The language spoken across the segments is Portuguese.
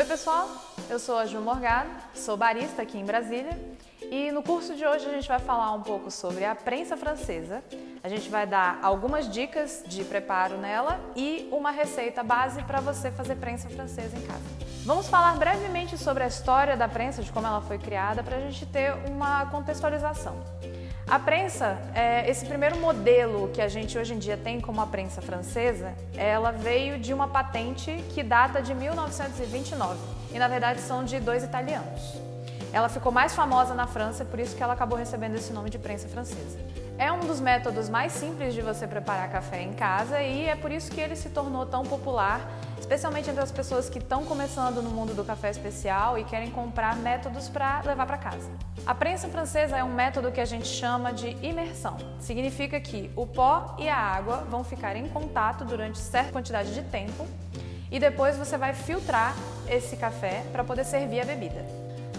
Oi pessoal, eu sou a Ju Morgado, sou barista aqui em Brasília e no curso de hoje a gente vai falar um pouco sobre a prensa francesa. A gente vai dar algumas dicas de preparo nela e uma receita base para você fazer prensa francesa em casa. Vamos falar brevemente sobre a história da prensa, de como ela foi criada, para a gente ter uma contextualização. A prensa, esse primeiro modelo que a gente hoje em dia tem como a prensa francesa, ela veio de uma patente que data de 1929 e na verdade são de dois italianos. Ela ficou mais famosa na França, por isso que ela acabou recebendo esse nome de prensa francesa. É um dos métodos mais simples de você preparar café em casa e é por isso que ele se tornou tão popular, especialmente entre as pessoas que estão começando no mundo do café especial e querem comprar métodos para levar para casa. A prensa francesa é um método que a gente chama de imersão. Significa que o pó e a água vão ficar em contato durante certa quantidade de tempo e depois você vai filtrar esse café para poder servir a bebida.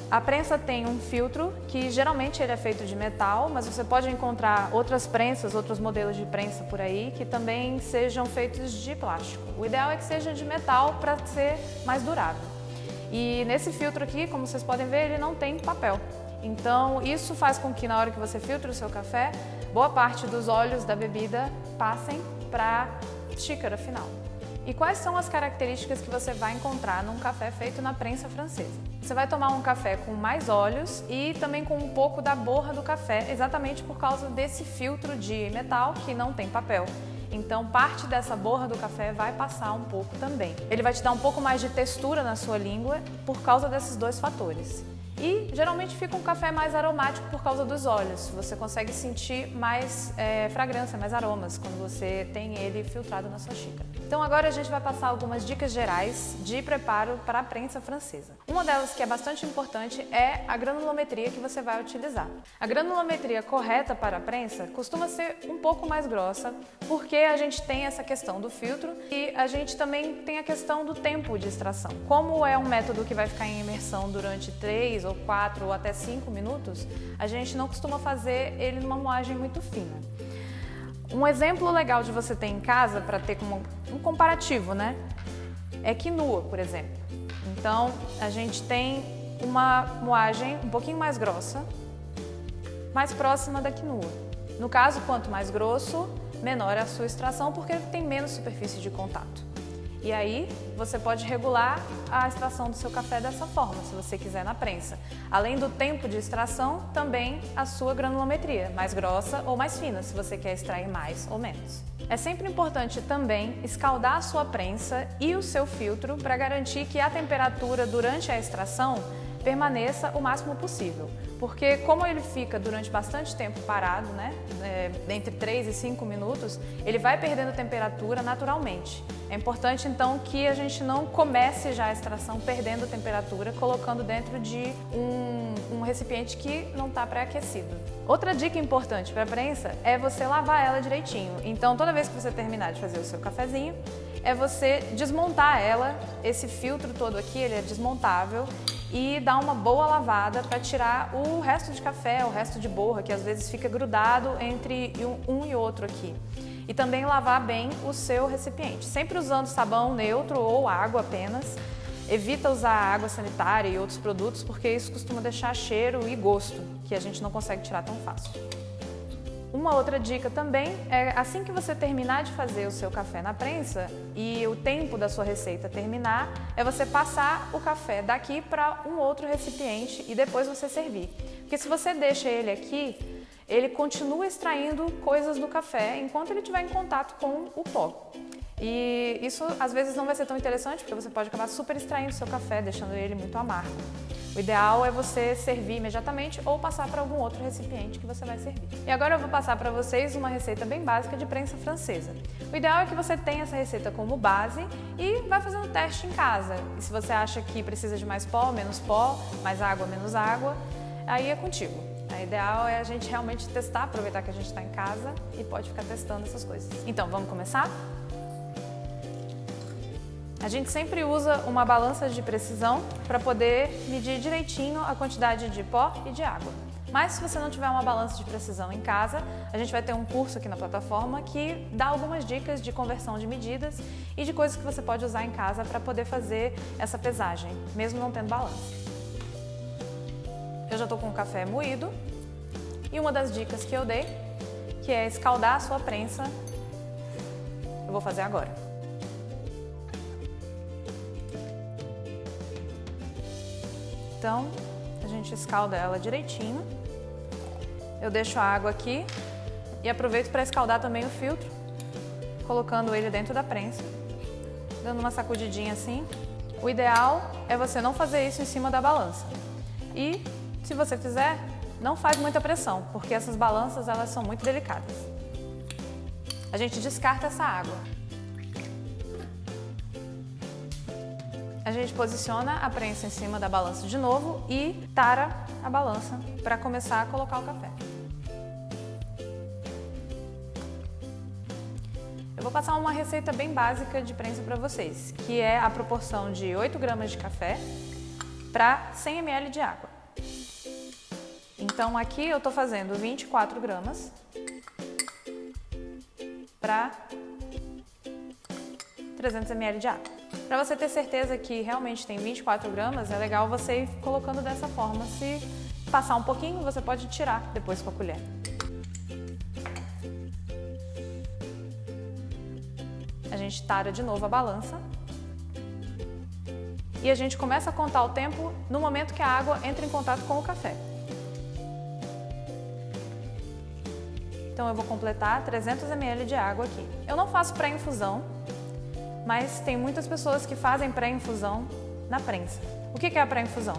A prensa tem um filtro que geralmente ele é feito de metal, mas você pode encontrar outras prensas, outros modelos de prensa por aí que também sejam feitos de plástico. O ideal é que seja de metal para ser mais durável. E nesse filtro aqui, como vocês podem ver, ele não tem papel. Então isso faz com que na hora que você filtra o seu café, boa parte dos óleos da bebida passem para a xícara final. E quais são as características que você vai encontrar num café feito na prensa francesa? Você vai tomar um café com mais óleos e também com um pouco da borra do café, exatamente por causa desse filtro de metal que não tem papel. Então, parte dessa borra do café vai passar um pouco também. Ele vai te dar um pouco mais de textura na sua língua por causa desses dois fatores. E geralmente fica um café mais aromático por causa dos óleos. Você consegue sentir mais fragrância, mais aromas quando você tem ele filtrado na sua xícara. Então agora a gente vai passar algumas dicas gerais de preparo para a prensa francesa. Uma delas que é bastante importante é a granulometria que você vai utilizar. A granulometria correta para a prensa costuma ser um pouco mais grossa, porque a gente tem essa questão do filtro e a gente também tem a questão do tempo de extração. Como é um método que vai ficar em imersão durante 3 ou 4 ou até 5 minutos, a gente não costuma fazer ele numa moagem muito fina. Um exemplo legal de você ter em casa, para ter como um comparativo, né? É quinua, por exemplo. Então, a gente tem uma moagem um pouquinho mais grossa, mais próxima da quinua. No caso, quanto mais grosso, menor é a sua extração, porque ele tem menos superfície de contato. E aí, você pode regular a extração do seu café dessa forma, se você quiser na prensa. Além do tempo de extração, também a sua granulometria, mais grossa ou mais fina, se você quer extrair mais ou menos. É sempre importante também escaldar a sua prensa e o seu filtro para garantir que a temperatura durante a extração permaneça o máximo possível, porque como ele fica durante bastante tempo parado, né, entre 3 e 5 minutos, ele vai perdendo temperatura naturalmente. É importante então que a gente não comece já a extração perdendo temperatura, colocando dentro de um recipiente que não está pré-aquecido. Outra dica importante para a prensa é você lavar ela direitinho. Então toda vez que você terminar de fazer o seu cafezinho, é você desmontar ela, esse filtro todo aqui, ele é desmontável, e dar uma boa lavada para tirar o resto de café, o resto de borra, que às vezes fica grudado entre um e outro aqui. E também lavar bem o seu recipiente, sempre usando sabão neutro ou água apenas. Evita usar água sanitária e outros produtos, porque isso costuma deixar cheiro e gosto, que a gente não consegue tirar tão fácil. Uma outra dica também é, assim que você terminar de fazer o seu café na prensa e o tempo da sua receita terminar, é você passar o café daqui para um outro recipiente e depois você servir. Porque se você deixa ele aqui, ele continua extraindo coisas do café enquanto ele estiver em contato com o pó. E isso às vezes não vai ser tão interessante, porque você pode acabar super extraindo o seu café, deixando ele muito amargo. O ideal é você servir imediatamente ou passar para algum outro recipiente que você vai servir. E agora eu vou passar para vocês uma receita bem básica de prensa francesa. O ideal é que você tenha essa receita como base e vai fazendo teste em casa. E se você acha que precisa de mais pó, menos pó, mais água, menos água, aí é contigo. O ideal é a gente realmente testar, aproveitar que a gente está em casa e pode ficar testando essas coisas. Então, vamos começar? A gente sempre usa uma balança de precisão para poder medir direitinho a quantidade de pó e de água. Mas se você não tiver uma balança de precisão em casa, a gente vai ter um curso aqui na plataforma que dá algumas dicas de conversão de medidas e de coisas que você pode usar em casa para poder fazer essa pesagem, mesmo não tendo balança. Eu já estou com o café moído e uma das dicas que eu dei, que é escaldar a sua prensa, eu vou fazer agora. Então, a gente escalda ela direitinho. Eu deixo a água aqui e aproveito para escaldar também o filtro, colocando ele dentro da prensa, dando uma sacudidinha assim. O ideal é você não fazer isso em cima da balança. E, se você fizer, não faz muita pressão, porque essas balanças elas são muito delicadas. A gente descarta essa água. A gente posiciona a prensa em cima da balança de novo e tara a balança para começar a colocar o café. Eu vou passar uma receita bem básica de prensa para vocês, que é a proporção de 8 gramas de café para 100 ml de água. Então aqui eu estou fazendo 24 gramas para 300 ml de água. Para você ter certeza que realmente tem 24 gramas, é legal você ir colocando dessa forma. Se passar um pouquinho, você pode tirar depois com a colher. A gente tara de novo a balança. E a gente começa a contar o tempo no momento que a água entra em contato com o café. Então eu vou completar 300 ml de água aqui. Eu não faço pré-infusão, mas tem muitas pessoas que fazem pré-infusão na prensa. O que é a pré-infusão?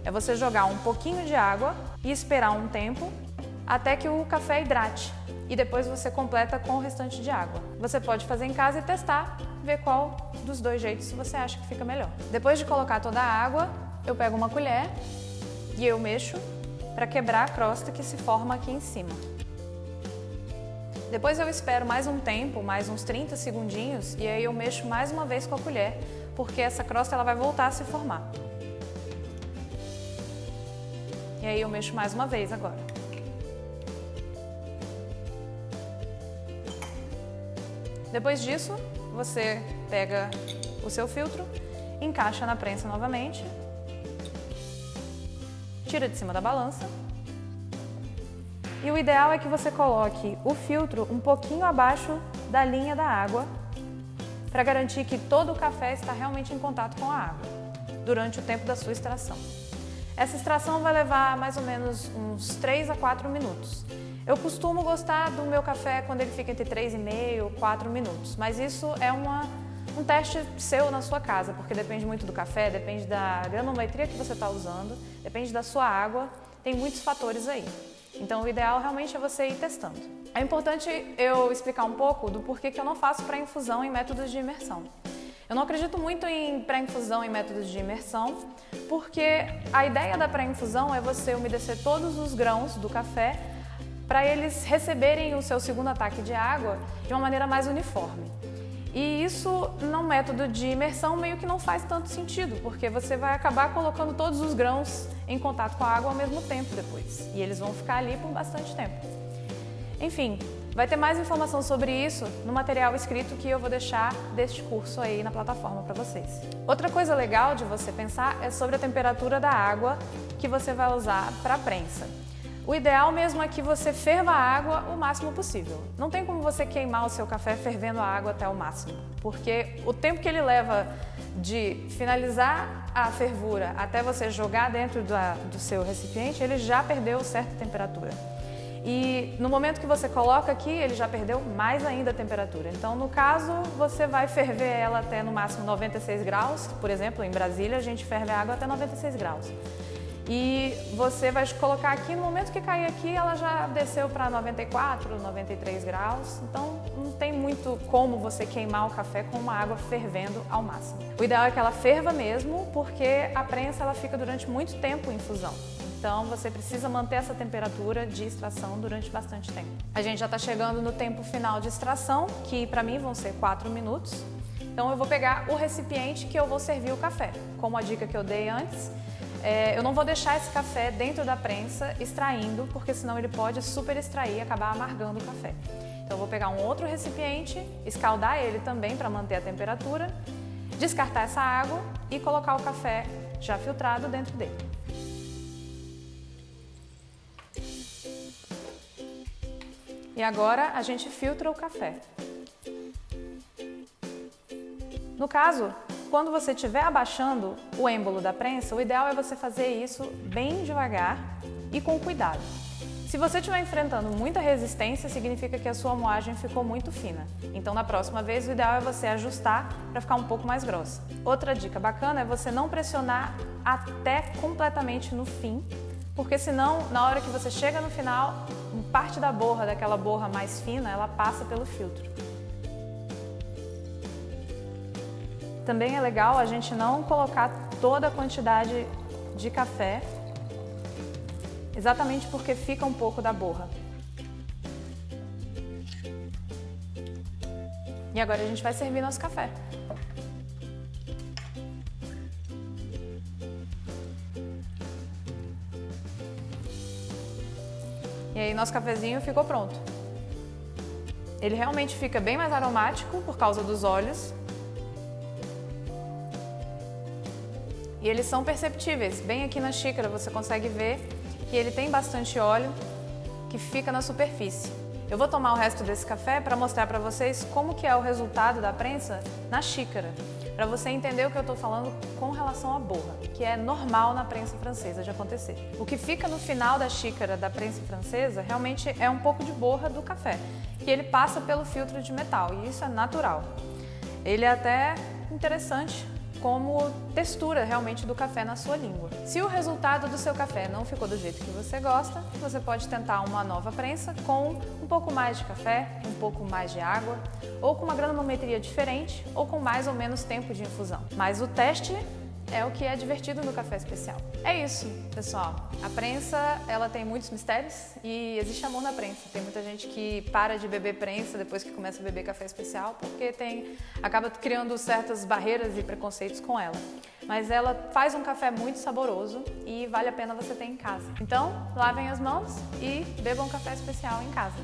É você jogar um pouquinho de água e esperar um tempo até que o café hidrate. E depois você completa com o restante de água. Você pode fazer em casa e testar, ver qual dos dois jeitos você acha que fica melhor. Depois de colocar toda a água, eu pego uma colher e eu mexo para quebrar a crosta que se forma aqui em cima. Depois eu espero mais um tempo, mais uns 30 segundinhos, e aí eu mexo mais uma vez com a colher, porque essa crosta ela vai voltar a se formar. E aí eu mexo mais uma vez agora. Depois disso, você pega o seu filtro, encaixa na prensa novamente, tira de cima da balança. E o ideal é que você coloque o filtro um pouquinho abaixo da linha da água para garantir que todo o café está realmente em contato com a água durante o tempo da sua extração. Essa extração vai levar mais ou menos uns 3 a 4 minutos. Eu costumo gostar do meu café quando ele fica entre 3,5 e 4 minutos, mas isso é um teste seu na sua casa, porque depende muito do café, depende da granometria que você está usando, depende da sua água, tem muitos fatores aí. Então, o ideal realmente é você ir testando. É importante eu explicar um pouco do porquê que eu não faço pré-infusão em métodos de imersão. Eu não acredito muito em pré-infusão em métodos de imersão, porque a ideia da pré-infusão é você umedecer todos os grãos do café para eles receberem o seu segundo ataque de água de uma maneira mais uniforme. E isso, num método de imersão, meio que não faz tanto sentido, porque você vai acabar colocando todos os grãos em contato com a água ao mesmo tempo depois. E eles vão ficar ali por bastante tempo. Enfim, vai ter mais informação sobre isso no material escrito que eu vou deixar deste curso aí na plataforma para vocês. Outra coisa legal de você pensar é sobre a temperatura da água que você vai usar para a prensa. O ideal mesmo é que você ferva a água o máximo possível. Não tem como você queimar o seu café fervendo a água até o máximo, porque o tempo que ele leva de finalizar a fervura até você jogar dentro do seu recipiente, ele já perdeu certa temperatura. E no momento que você coloca aqui, ele já perdeu mais ainda a temperatura. Então, no caso, você vai ferver ela até no máximo 96 graus. Por exemplo, em Brasília, a gente ferve a água até 96 graus. E você vai colocar aqui, no momento que cair aqui, ela já desceu para 94, 93 graus. Então, não tem muito como você queimar o café com uma água fervendo ao máximo. O ideal é que ela ferva mesmo, porque a prensa ela fica durante muito tempo em infusão. Então, você precisa manter essa temperatura de extração durante bastante tempo. A gente já está chegando no tempo final de extração, que para mim vão ser 4 minutos. Então, eu vou pegar o recipiente que eu vou servir o café. Como a dica que eu dei antes, eu não vou deixar esse café dentro da prensa extraindo, porque senão ele pode super extrair e acabar amargando o café. Então eu vou pegar um outro recipiente, escaldar ele também para manter a temperatura, descartar essa água e colocar o café já filtrado dentro dele. E agora a gente filtra o café. No caso, quando você estiver abaixando o êmbolo da prensa, o ideal é você fazer isso bem devagar e com cuidado. Se você estiver enfrentando muita resistência, significa que a sua moagem ficou muito fina. Então, na próxima vez, o ideal é você ajustar para ficar um pouco mais grossa. Outra dica bacana é você não pressionar até completamente no fim, porque senão, na hora que você chega no final, parte da borra, daquela borra mais fina, ela passa pelo filtro. Também é legal a gente não colocar toda a quantidade de café, exatamente porque fica um pouco da borra. E agora a gente vai servir nosso café. E aí nosso cafezinho ficou pronto. Ele realmente fica bem mais aromático por causa dos óleos. E eles são perceptíveis. Bem aqui na xícara você consegue ver que ele tem bastante óleo que fica na superfície. Eu vou tomar o resto desse café para mostrar para vocês como que é o resultado da prensa na xícara, para você entender o que eu estou falando com relação à borra, que é normal na prensa francesa de acontecer. O que fica no final da xícara da prensa francesa realmente é um pouco de borra do café, que ele passa pelo filtro de metal, e isso é natural. Ele é até interessante como textura realmente do café na sua língua. Se o resultado do seu café não ficou do jeito que você gosta, você pode tentar uma nova prensa com um pouco mais de café, um pouco mais de água, ou com uma granulometria diferente, ou com mais ou menos tempo de infusão. Mas o teste é o que é divertido no café especial. É isso, pessoal. A prensa, ela tem muitos mistérios e existe amor na prensa. Tem muita gente que para de beber prensa depois que começa a beber café especial porque acaba criando certas barreiras e preconceitos com ela. Mas ela faz um café muito saboroso e vale a pena você ter em casa. Então, lavem as mãos e bebam café especial em casa.